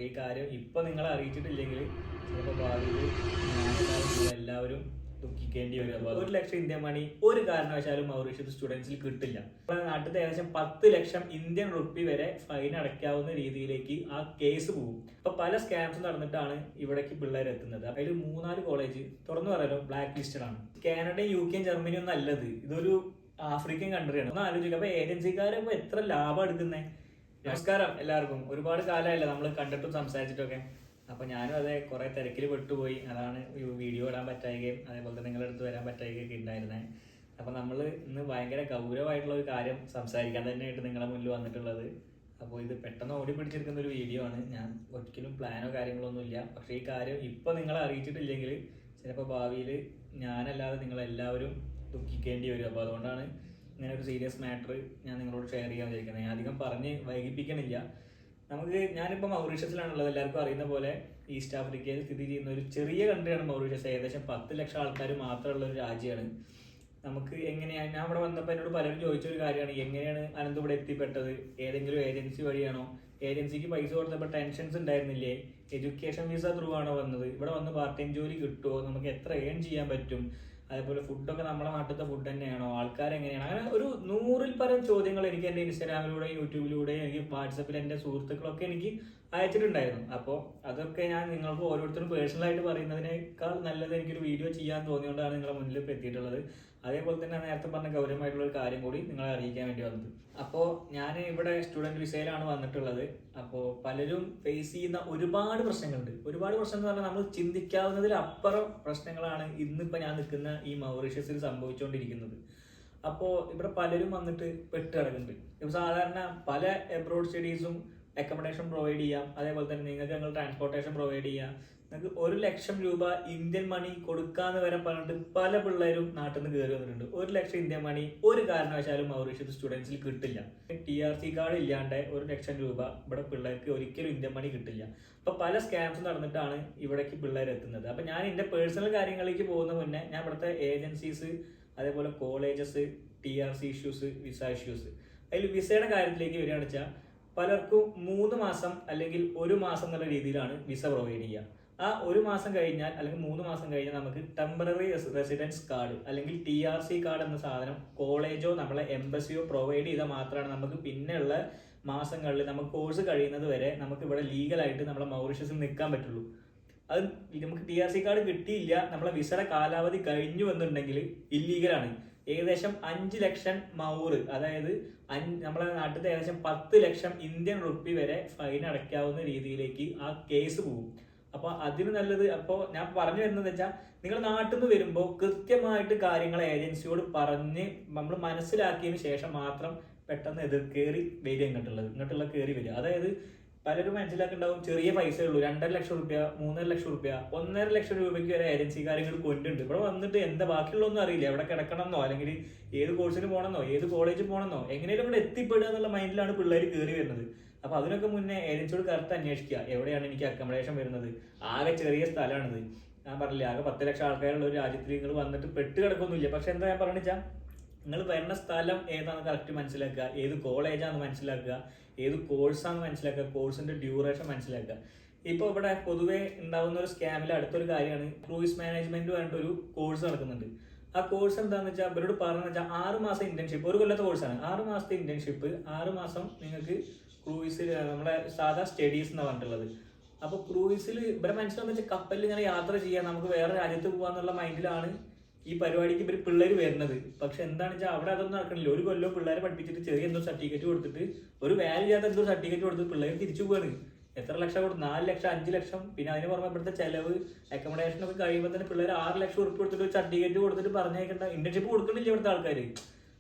പക്ഷേ ഈ കാര്യം ഇപ്പം നിങ്ങളെ അറിയിച്ചിട്ടില്ലെങ്കിൽ ചിലപ്പോൾ ഭാവിയിൽ എല്ലാവരും ദുഃഖിക്കേണ്ടി വരും. അപ്പോൾ 1 ലക്ഷം ഇന്ത്യൻ മണി ഒരു കാരണവശാലും മൗറീഷ്യസ് സ്റ്റുഡൻസിൽ കിട്ടില്ല. നമ്മുടെ നാട്ടിൽ ഏകദേശം 10 ലക്ഷം ഇന്ത്യൻ റുപ്പി വരെ ഫൈൻ അടയ്ക്കാവുന്ന രീതിയിലേക്ക് ആ കേസ് പോകും. അപ്പൊ പല സ്കാംസ് നടന്നിട്ടാണ് ഇവിടേക്ക് പിള്ളേർ എത്തുന്നത്. അതിൽ 3-4 കോളേജ് തുറന്നു പറയാലോ ബ്ലാക്ക് ലിസ്റ്റഡ് ആണ്. കാനഡയും UK ജർമ്മനിയും ഒന്നും അല്ലത്, ഇതൊരു ആഫ്രിക്കൻ കൺട്രിയാണ്. ഒന്ന് ആലോചിക്കുക. അപ്പൊ ഏജൻസിക്കാരെ ഇപ്പൊ എത്ര ലാഭം എടുക്കുന്നേ. നമസ്കാരം എല്ലാവർക്കും. ഒരുപാട് കാലമായില്ല നമ്മൾ കണ്ടിട്ടും സംസാരിച്ചിട്ടൊക്കെ. അപ്പൊ ഞാനും അതെ കുറെ തിരക്കിൽ പെട്ടുപോയി. അതാണ് വീഡിയോ ഇടാൻ പറ്റായികയും അതേപോലെ തന്നെ നിങ്ങളുടെ അടുത്ത് വരാൻ പറ്റായികയൊക്കെ ഉണ്ടായിരുന്നത്. അപ്പൊ നമ്മൾ ഇന്ന് ഭയങ്കര ഗൗരവമായിട്ടുള്ള ഒരു കാര്യം സംസാരിക്കാൻ തന്നെയായിട്ട് നിങ്ങളുടെ മുന്നിൽ വന്നിട്ടുള്ളത്. അപ്പോൾ ഇത് പെട്ടെന്ന് ഓടി പിടിച്ചെടുക്കുന്ന ഒരു വീഡിയോ ആണ്. ഞാൻ ഒരിക്കലും പ്ലാനോ കാര്യങ്ങളോ ഒന്നുമില്ല. പക്ഷേ ഈ കാര്യം ഇപ്പൊ നിങ്ങളെ അറിയിച്ചിട്ടില്ലെങ്കിൽ ചിലപ്പോൾ ഭാവിയിൽ ഞാനല്ലാതെ നിങ്ങളെല്ലാവരും ദുഃഖിക്കേണ്ടി വരും. അപ്പോൾ അതുകൊണ്ടാണ് ഇങ്ങനെ ഒരു സീരിയസ് മാറ്റർ ഞാൻ നിങ്ങളോട് ഷെയർ ചെയ്യാൻ വിചാരിക്കുന്നത്. ഞാൻ അധികം പറഞ്ഞ് വൈകിപ്പിക്കണില്ല. ഞാനിപ്പോൾ മൗറീഷ്യസിലാണുള്ളത്. എല്ലാവർക്കും അറിയുന്ന പോലെ ഈസ്റ്റ് ആഫ്രിക്കയിൽ സ്ഥിതി ചെയ്യുന്ന ഒരു ചെറിയ കൺട്രിയാണ് മൗറീഷ്യസ്. ഏകദേശം 10 ലക്ഷം ആൾക്കാർ മാത്രമുള്ള ഒരു രാജ്യമാണ്. നമുക്ക് എങ്ങനെയാണ്, ഞാൻ ഇവിടെ വന്നപ്പോൾ എന്നോട് പലരും ചോദിച്ചൊരു കാര്യമാണ്, എങ്ങനെയാണ് അനന്ത് ഇവിടെ എത്തിപ്പെട്ടത്? ഏതെങ്കിലും ഏജൻസി വഴിയാണോ? ഏജൻസിക്ക് പൈസ കൊടുത്തപ്പോൾ ടെൻഷൻസ് ഉണ്ടായിരുന്നില്ലേ? എഡ്യൂക്കേഷൻ വിസ ത്രൂ ആണോ വന്നത്? ഇവിടെ വന്ന് പാർട്ട് ടൈം ജോലി കിട്ടുമോ? നമുക്ക് എത്ര ഏൺ ചെയ്യാൻ പറ്റും? അതേപോലെ ഫുഡൊക്കെ നമ്മുടെ നാട്ടിലത്തെ ഫുഡ് തന്നെയാണോ? ആൾക്കാരെങ്ങനെയാണ്? അങ്ങനെ ഒരു 100-ൽ പരം ചോദ്യങ്ങൾ എനിക്ക് എൻ്റെ ഇൻസ്റ്റാഗ്രാമിലൂടെയും യൂട്യൂബിലൂടെയും എനിക്ക് വാട്സപ്പിൽ എൻ്റെ സുഹൃത്തുക്കളൊക്കെ എനിക്ക് അയച്ചിട്ടുണ്ടായിരുന്നു. അപ്പോൾ അതൊക്കെ ഞാൻ നിങ്ങൾക്ക് ഓരോരുത്തരും പേഴ്സണലായിട്ട് പറയുന്നതിനേക്കാൾ നല്ലത് എനിക്കൊരു വീഡിയോ ചെയ്യാൻ തോന്നിയോണ്ടാണ് നിങ്ങളുടെ മുന്നിൽ ഇപ്പോൾ എത്തിയിട്ടുള്ളത്. അതേപോലെ തന്നെ നേരത്തെ പറഞ്ഞ ഗൗരവമായിട്ടുള്ള ഒരു കാര്യം കൂടി നിങ്ങളെ അറിയിക്കാൻ വേണ്ടി വന്നത്. അപ്പോൾ ഞാൻ ഇവിടെ സ്റ്റുഡൻറ് വിസയിലാണ് വന്നിട്ടുള്ളത്. അപ്പോൾ പലരും ഫേസ് ചെയ്യുന്ന ഒരുപാട് പ്രശ്നങ്ങളുണ്ട്. ഒരുപാട് പ്രശ്നം എന്ന് പറഞ്ഞാൽ നമ്മൾ ചിന്തിക്കാവുന്നതിലപ്പുറം പ്രശ്നങ്ങളാണ് ഇന്നിപ്പോൾ ഞാൻ നിൽക്കുന്ന ഈ മൗറീഷ്യസിൽ സംഭവിച്ചുകൊണ്ടിരിക്കുന്നത്. അപ്പോൾ ഇവിടെ പലരും വന്നിട്ട് പെട്ട് കിടക്കുന്നുണ്ട്. ഇപ്പോൾ സാധാരണ പല എബ്രോഡ് സ്റ്റഡീസും അക്കോമഡേഷൻ പ്രൊവൈഡ് ചെയ്യാം. അതേപോലെ തന്നെ നിങ്ങൾക്ക് ഞങ്ങൾ ട്രാൻസ്പോർട്ടേഷൻ പ്രൊവൈഡ് ചെയ്യാം. നിങ്ങൾക്ക് 1 ലക്ഷം രൂപ ഇന്ത്യൻ മണി കൊടുക്കാന്ന് വരെ പറഞ്ഞിട്ട് പല പിള്ളേരും നാട്ടിൽ നിന്ന് കയറി വന്നിട്ടുണ്ട്. 1 ലക്ഷം ഇന്ത്യൻ മണി ഒരു കാരണവശാലും മൗറീഷ്യസ് സ്റ്റുഡൻസിൽ കിട്ടില്ല. TRC കാർഡ് ഇല്ലാണ്ട് 1 ലക്ഷം രൂപ ഇവിടെ പിള്ളേർക്ക് ഒരിക്കലും ഇന്ത്യൻ മണി കിട്ടില്ല. അപ്പൊ പല സ്കാംസ് നടന്നിട്ടാണ് ഇവിടേക്ക് പിള്ളേർ എത്തുന്നത്. അപ്പൊ ഞാൻ എന്റെ പേഴ്സണൽ കാര്യങ്ങളിലേക്ക് പോകുന്ന മുന്നേ ഞാൻ ഇവിടുത്തെ ഏജൻസീസ്, അതേപോലെ colleges, TRC issues, visa issues, അതിൽ വിസയുടെ കാര്യത്തിലേക്ക് വരികയാണെന്ന് വെച്ചാൽ പലർക്കും 3 മാസം അല്ലെങ്കിൽ 1 മാസം എന്നുള്ള രീതിയിലാണ് വിസ പ്രൊവൈഡ് ചെയ്യുക. ആ 1 മാസം കഴിഞ്ഞാൽ അല്ലെങ്കിൽ 3 മാസം കഴിഞ്ഞാൽ നമുക്ക് ടെമ്പററി റെസിഡൻസ് കാർഡ് അല്ലെങ്കിൽ TRC കാർഡ് എന്ന സാധനം കോളേജോ നമ്മളെ എംബസിയോ പ്രൊവൈഡ് ചെയ്താൽ മാത്രമാണ് നമുക്ക് പിന്നെയുള്ള മാസങ്ങളിൽ നമുക്ക് കോഴ്സ് കഴിയുന്നത് വരെ നമുക്ക് ഇവിടെ ലീഗലായിട്ട് നമ്മളെ മൗറീഷ്യസിൽ നിൽക്കാൻ പറ്റുള്ളൂ. അത് നമുക്ക് TRC കാർഡ് കിട്ടിയില്ല, നമ്മളെ വിസയുടെ കാലാവധി കഴിഞ്ഞു എന്നുണ്ടെങ്കിൽ ഇല്ലീഗലാണ്. ഏകദേശം 5 ലക്ഷം മൗറ്, അതായത് നമ്മളെ നാട്ടിൽ ഏകദേശം 10 ലക്ഷം ഇന്ത്യൻ റുപ്പി വരെ ഫൈൻ അടയ്ക്കാവുന്ന രീതിയിലേക്ക് ആ കേസ് പോകും. അപ്പൊ അതിന് നല്ലത്, അപ്പോൾ ഞാൻ പറഞ്ഞു വരുന്നത് വെച്ചാൽ നിങ്ങൾ നാട്ടിൽ നിന്ന് വരുമ്പോൾ കൃത്യമായിട്ട് കാര്യങ്ങൾ ഏജൻസിയോട് പറഞ്ഞ് നമ്മൾ മനസ്സിലാക്കിയതിന് ശേഷം മാത്രം പെട്ടെന്ന് കയറി വരിക. ഇങ്ങോട്ടുള്ള കയറി വരിക. അതായത് പലരും മനസ്സിലാക്കുന്നുണ്ടാവും ചെറിയ പൈസ ഉള്ളൂ, 2.5 ലക്ഷം റുപ്യ, 3.5 ലക്ഷം റുപ്യ, 1.5 ലക്ഷം രൂപയ്ക്ക് വരെ ഏജൻസി കാര്യങ്ങൾ കൊണ്ടുണ്ട്. ഇവിടെ വന്നിട്ട് എന്താ ബാക്കിയുള്ളതൊന്നും അറിയില്ല. എവിടെ കിടക്കണമെന്നോ അല്ലെങ്കിൽ ഏത് കോഴ്സിന് പോകണമെന്നോ ഏത് കോളേജിൽ പോകണമെന്നോ എങ്ങനെയും ഇവിടെ എത്തിപ്പെടുക എന്നുള്ള മൈൻഡിലാണ് പിള്ളേർ കയറി വരുന്നത്. അപ്പൊ അതിനൊക്കെ മുന്നേ ഏജൻസിയോട് കറക്റ്റ് അന്വേഷിക്കുക, എവിടെയാണ് എനിക്ക് അക്കോമഡേഷൻ വരുന്നത്. ആകെ ചെറിയ സ്ഥലമാണിത്. ഞാൻ പറഞ്ഞില്ലേ, ആകെ 10 ലക്ഷം ആൾക്കാരുള്ള ഒരു രാജ്യത്തിൽ നിങ്ങൾ വന്നിട്ട് പെട്ട് കിടക്കൊന്നുമില്ല. പക്ഷെ എന്താ ഞാൻ പറഞ്ഞു വെച്ചാൽ നിങ്ങൾ വരുന്ന സ്ഥലം ഏതാണെന്ന് കറക്റ്റ് മനസ്സിലാക്കുക, ഏത് കോളേജാണെന്ന് മനസ്സിലാക്കുക, ഏത് കോഴ്സാണെന്ന് മനസ്സിലാക്കുക, കോഴ്സിന്റെ ഡ്യൂറേഷൻ മനസ്സിലാക്കുക. ഇപ്പോൾ ഇവിടെ പൊതുവെ ഉണ്ടാകുന്ന ഒരു സ്കാമിൽ അടുത്തൊരു കാര്യമാണ് ക്രൂയിസ് മാനേജ്മെന്റ് പറഞ്ഞിട്ട് ഒരു കോഴ്സ് നടക്കുന്നുണ്ട്. ആ കോഴ്സ് എന്താണെന്ന് വെച്ചാൽ ഇവരോട് പറഞ്ഞു വെച്ചാൽ 6 മാസം ഇന്റേൺഷിപ്പ്, 1 കൊല്ലത്തെ കോഴ്സാണ്. 6 മാസത്തെ ഇന്റേൺഷിപ്പ്, 6 മാസം നിങ്ങൾക്ക് ക്രൂയിസിൽ നമ്മുടെ സാധാ സ്റ്റഡീസ് എന്നാണ് പറഞ്ഞിട്ടുള്ളത്. അപ്പൊ ക്രൂയിസിൽ ഇവരെ മനസ്സിലാന്ന് വെച്ചാൽ കപ്പലിൽ ഇങ്ങനെ യാത്ര ചെയ്യാൻ, നമുക്ക് വേറെ രാജ്യത്ത് പോകാന്നുള്ള മൈൻഡിലാണ് ഈ പരിപാടിക്ക് ഇവർ പിള്ളേർ വരുന്നത്. പക്ഷെ എന്താണെന്ന് വെച്ചാൽ അവിടെ അതൊന്നും നടക്കണില്ല. 1 കൊല്ലം പിള്ളേരെ പഠിപ്പിച്ചിട്ട് ചെറിയ എന്തോ സർട്ടിഫിക്കറ്റ് കൊടുത്തിട്ട്, ഒരു വാല്യൂ ചെയ്യാത്ത എന്തോ സർട്ടിഫിക്കറ്റ് കൊടുത്തിട്ട് പിള്ളേർ തിരിച്ചു പോവാണ്. എത്ര ലക്ഷം കൊടുത്ത്? 4 ലക്ഷം, 5 ലക്ഷം. പിന്നെ അതിന് പുറമെ ഇവിടുത്തെ ചെലവ്, അക്കോമഡേഷൻ ഒക്കെ കഴിയുമ്പോൾ തന്നെ പിള്ളേർ 6 ലക്ഷം ഉറുപ്പ് കൊടുത്തിട്ട് ഒരു സർട്ടിഫിക്കറ്റ് കൊടുത്തിട്ട് പറഞ്ഞേക്കേണ്ട, ഇന്റേൺഷിപ്പ് കൊടുക്കണില്ല ഇവിടുത്തെ ആൾക്കാർ.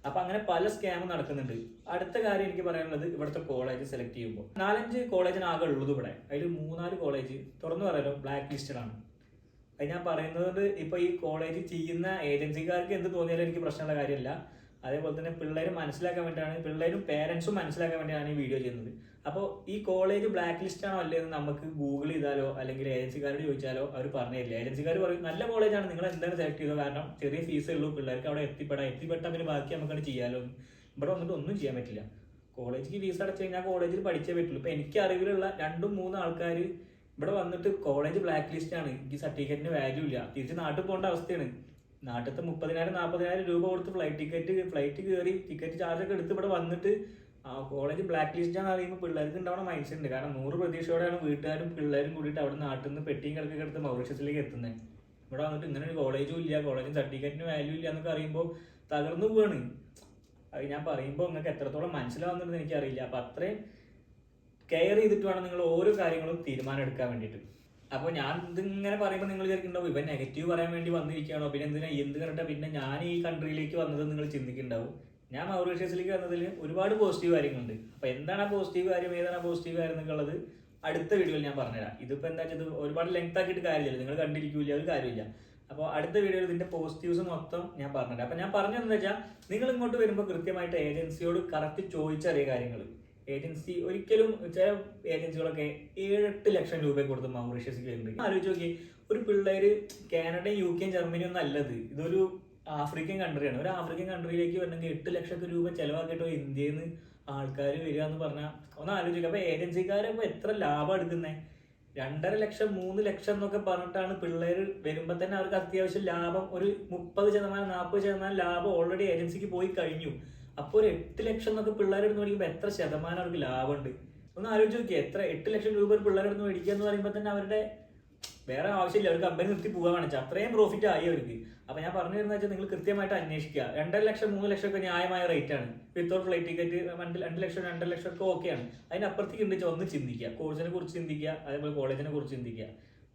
അപ്പൊ അങ്ങനെ പല സ്കാമും നടക്കുന്നുണ്ട്. അടുത്ത കാര്യം എനിക്ക് പറയാനുള്ളത്, ഇവിടുത്തെ കോളേജ് സെലക്ട് ചെയ്യുമ്പോൾ 4-5 കോളേജിന് ആകെ ഉള്ളത് ഇവിടെ. അതിൽ 3-4 കോളേജ് തുറന്നു പറയാലോ ബ്ലാക്ക് ലിസ്റ്റഡ് ആണ്. അത് ഞാൻ പറയുന്നത് ഇപ്പൊ ഈ കോളേജ് ചെയ്യുന്ന ഏജൻസിക്കാർക്ക് എന്ത് തോന്നിയാലും എനിക്ക് പ്രശ്നമുള്ള കാര്യമല്ല. അതേപോലെ തന്നെ പിള്ളേർ മനസ്സിലാക്കാൻ വേണ്ടിയാണ്, പിള്ളേരും പേരൻസും മനസ്സിലാക്കാൻ വേണ്ടിയാണ് ഈ വീഡിയോ ചെയ്യുന്നത്. അപ്പോൾ ഈ കോളേജ് ബ്ലാക്ക് ലിസ്റ്റ് ആണോ അല്ലേ എന്ന് നമുക്ക് ഗൂഗിൾ ചെയ്താലോ അല്ലെങ്കിൽ ഏജൻസിക്കാരോട് ചോദിച്ചാലോ അവർ പറഞ്ഞു തരില്ല. ഏജൻസിക്കാർ പറയും നല്ല കോളേജാണ്, നിങ്ങൾ എന്താണ് സെലക്ട് ചെയ്തത്, കാരണം ചെറിയ ഫീസേ ഉള്ളൂ, പിള്ളേർക്ക് അവിടെ എത്തിപ്പെട്ടാൽ പിന്നെ ബാക്കി നമുക്കത് ചെയ്യാലോ. ഇവിടെ വന്നിട്ട് ഒന്നും ചെയ്യാൻ പറ്റില്ല. കോളേജിക്ക് ഫീസ് അടച്ചു കഴിഞ്ഞാൽ കോളേജിൽ പഠിച്ചേ പറ്റുള്ളൂ. ഇപ്പൊ എനിക്ക് അറിവിലുള്ള 2-3 ആൾക്കാർ ഇവിടെ വന്നിട്ട് കോളേജ് ബ്ലാക്ക് ലിസ്റ്റ് ആണ്, എനിക്ക് സർട്ടിഫിക്കറ്റിന് വാല്യൂ ഇല്ല, തിരിച്ച് നാട്ടിൽ പോകേണ്ട അവസ്ഥയാണ്. നാട്ടിലത്തെ 30,000-40,000 രൂപ കൊടുത്ത് ഫ്ലൈറ്റ് കയറി ടിക്കറ്റ് ചാർജ് ഒക്കെ എടുത്ത് ഇവിടെ വന്നിട്ട് കോളേജ് ബ്ലാക്ക് ലിസ്റ്റ് ആണെന്ന് അറിയുമ്പോൾ പിള്ളേർക്ക് ഉണ്ടാവുന്ന മൈൻഡ് സെറ്റ് ഉണ്ട്. കാരണം 100 പ്രതീക്ഷയോടെയാണ് വീട്ടുകാരും പിള്ളേരും കൂടിയിട്ട് അവിടെ നാട്ടിൽ നിന്ന് പെട്ടിയും കിടക്കൊക്കെ എടുത്ത് മൗറീഷ്യസിലേക്ക് എത്തുന്നത്. ഇവിടെ വന്നിട്ട് ഇങ്ങനെ ഒരു കോളേജും ഇല്ല, കോളേജും സർട്ടിഫിക്കറ്റിന് വാല്യൂ ഇല്ല എന്നൊക്കെ അറിയുമ്പോൾ തകർന്നു പോവാണ്. അത് ഞാൻ പറയുമ്പോൾ നിങ്ങൾക്ക് എത്രത്തോളം മനസ്സിലാവുന്നുണ്ടെന്ന് എനിക്കറിയില്ല. അപ്പം അത്രയും കെയർ ചെയ്തിട്ട് വേണം നിങ്ങൾ ഓരോ കാര്യങ്ങളും തീരുമാനം എടുക്കാൻ വേണ്ടിയിട്ട്. അപ്പോൾ ഞാൻ ഇതിങ്ങനെ പറയുമ്പോൾ നിങ്ങൾ വിചാരിക്കുന്നുണ്ടാവും ഇവൻ നെഗറ്റീവ് പറയാൻ വേണ്ടി വന്നിരിക്കുകയാണോ, പിന്നെ എന്ത് കണ്ടിട്ടാ പിന്നെ ഞാൻ ഈ കൺട്രിയിലേക്ക് വന്നത് നിങ്ങൾ ചിന്തിക്കുന്നുണ്ടാവും. ഞാൻ മൗറീഷ്യസിലേക്ക് വന്നതിൽ ഒരുപാട് പോസിറ്റീവ് കാര്യങ്ങളുണ്ട്. അപ്പോൾ എന്താണ് ആ പോസിറ്റീവ് കാര്യം, ഏതാണ് ആ പോസിറ്റീവ് കാര്യം എന്നൊക്കെയുള്ളത് അടുത്ത വീഡിയോയിൽ ഞാൻ പറഞ്ഞുതരാം. ഇതിപ്പോൾ എന്താ വെച്ചാൽ ഒരുപാട് ലെങ്ത് ആക്കിയിട്ട് കാര്യമില്ല, നിങ്ങൾ കണ്ടിരിക്കില്ല, ഒരു കാര്യമില്ല. അപ്പോൾ അടുത്ത വീഡിയോയിൽ ഇതിന്റെ പോസിറ്റീവ്സ് മൊത്തം ഞാൻ പറഞ്ഞുതരാം. അപ്പോൾ ഞാൻ പറഞ്ഞതെന്ന് വെച്ചാൽ നിങ്ങൾ ഇങ്ങോട്ട് വരുമ്പോൾ കൃത്യമായിട്ട് ഏജൻസിയോട് കറക്റ്റ് ചോദിച്ചറിയ കാര്യങ്ങൾ. ഏജൻസി ഒരിക്കലും ചില ഏജൻസികളൊക്കെ 7-8 ലക്ഷം രൂപ കൊടുത്ത് മൗറീഷ്യസിൽ വരുന്നുണ്ട്. ആലോചിച്ച് നോക്കി, ഒരു പിള്ളേര് കാനഡയും UK-യും ജർമ്മനിയും ഒന്നും അല്ലത്, ഇതൊരു ആഫ്രിക്കൻ കൺട്രിയാണ്. ഒരു ആഫ്രിക്കൻ കൺട്രിയിലേക്ക് വരണമെങ്കിൽ 8 ലക്ഷം രൂപ ചെലവാക്കിയിട്ട് ഇന്ത്യയിൽ നിന്ന് ആൾക്കാർ വരിക എന്ന് പറഞ്ഞാൽ ഒന്ന് ആലോചിക്കുക. അപ്പൊ ഏജൻസിക്കാരപ്പോ എത്ര ലാഭം എടുക്കുന്നത്? 2.5 ലക്ഷം 3 ലക്ഷം എന്നൊക്കെ പറഞ്ഞിട്ടാണ് പിള്ളേർ വരുമ്പോൾ തന്നെ അവർക്ക് അത്യാവശ്യം ലാഭം ഒരു 30%-40% ലാഭം ഓൾറെഡി ഏജൻസിക്ക് പോയി കഴിഞ്ഞു. അപ്പോൾ ഒരു 8 ലക്ഷം എന്നൊക്കെ പിള്ളേരെടുത്ത് മേടിക്കുമ്പോൾ എത്ര ശതമാനം അവർക്ക് ലാഭമുണ്ട്? ഒന്ന് ആലോചിച്ച് നോക്കിയാൽ എത്ര 8 ലക്ഷം രൂപ ഒരു പിള്ളേരെടുത്ത് മേടിക്കുക എന്ന് പറയുമ്പോൾ തന്നെ അവരുടെ വേറെ ആവശ്യമില്ല, അവർ കമ്പനി നിർത്തി പോകാൻ വെച്ചാൽ അത്രയും പ്രോഫിറ്റ് ആയി അവർക്ക്. അപ്പൊ ഞാൻ പറഞ്ഞു തരുന്ന വെച്ചാൽ നിങ്ങൾ കൃത്യമായിട്ട് അന്വേഷിക്കുക. 2.5 ലക്ഷം 3 ലക്ഷം ഒക്കെ ന്യായമായ റേറ്റ് ആണ്. വിത്തൗട്ട് ഫ്ലൈറ്റ് ടിക്കറ്റ് 2 ലക്ഷം 2.5 ലക്ഷം ഒക്കെ ഓക്കെയാണ്. അതിനപ്പുറത്തേക്ക് ഉണ്ടെങ്കിൽ ഒന്ന് ചിന്തിക്കുക, കോഴ്സിനെ കുറിച്ച് ചിന്തിക്കുക, അതേപോലെ കോളേജിനെ കുറിച്ച് ചിന്തിക്കുക.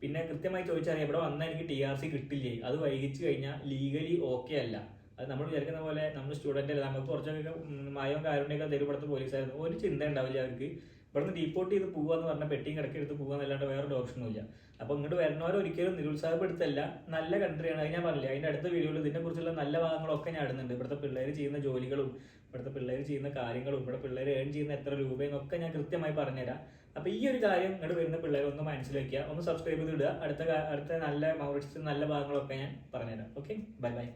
പിന്നെ കൃത്യമായി ചോദിച്ചറിയാം ഇവിടെ വന്നാൽ എനിക്ക് TRC കിട്ടില്ലേ, അത് വൈകിച്ചു കഴിഞ്ഞാൽ ലീഗലി ഓക്കെ അല്ല. അത് നമ്മൾ വിചാരിക്കുന്ന പോലെ നമ്മൾ സ്റ്റുഡൻ്റ് അല്ല, നമുക്ക് കുറച്ചൊക്കെ മായവും കാര്യങ്ങളൊക്കെ തരും ഇവിടുത്തെ പോലീസുകാർക്ക്. ഒരു ചിന്ത ഉണ്ടാവില്ല അവർക്ക്. ഇവിടുന്ന് ഡീപ്പോർട്ട് ചെയ്ത് പോകാന്ന് പറഞ്ഞാൽ പെട്ടിയും കിടക്കെടുത്ത് പോകാന്നല്ലാണ്ട് വേറൊരു ഓപ്ഷനും ഇല്ല. അപ്പോൾ ഇങ്ങോട്ട് വരുന്നവരെ ഒരിക്കലും നിരുത്സാഹപ്പെടുത്തല്ല, നല്ല കൺട്രിയാണ്. അത് ഞാൻ പറഞ്ഞില്ല, അതിൻ്റെ അടുത്ത വീഡിയോയിൽ ഇതിനെക്കുറിച്ചുള്ള നല്ല ഭാഗങ്ങളൊക്കെ ഞാൻ ഇടുന്നുണ്ട്. ഇവിടുത്തെ പിള്ളേർ ചെയ്യുന്ന ജോലികളും ഇവിടുത്തെ പിള്ളേർ ചെയ്യുന്ന കാര്യങ്ങളും ഇവിടെ പിള്ളേർ ഏൺ ചെയ്യുന്ന എത്ര രൂപയെന്നൊക്കെ ഞാൻ കൃത്യമായി പറഞ്ഞുതരാം. അപ്പോൾ ഈ ഒരു കാര്യം ഇങ്ങോട്ട് വരുന്ന പിള്ളേർ ഒന്ന് മനസ്സിലാക്കുക, ഒന്ന് സബ്സ്ക്രൈബ് ചെയ്ത് ഇടുക. അടുത്ത നല്ല മൗറീഷ്യസ് നല്ല ഭാഗങ്ങളൊക്കെ ഞാൻ പറഞ്ഞുതരാം. Okay, bye bye.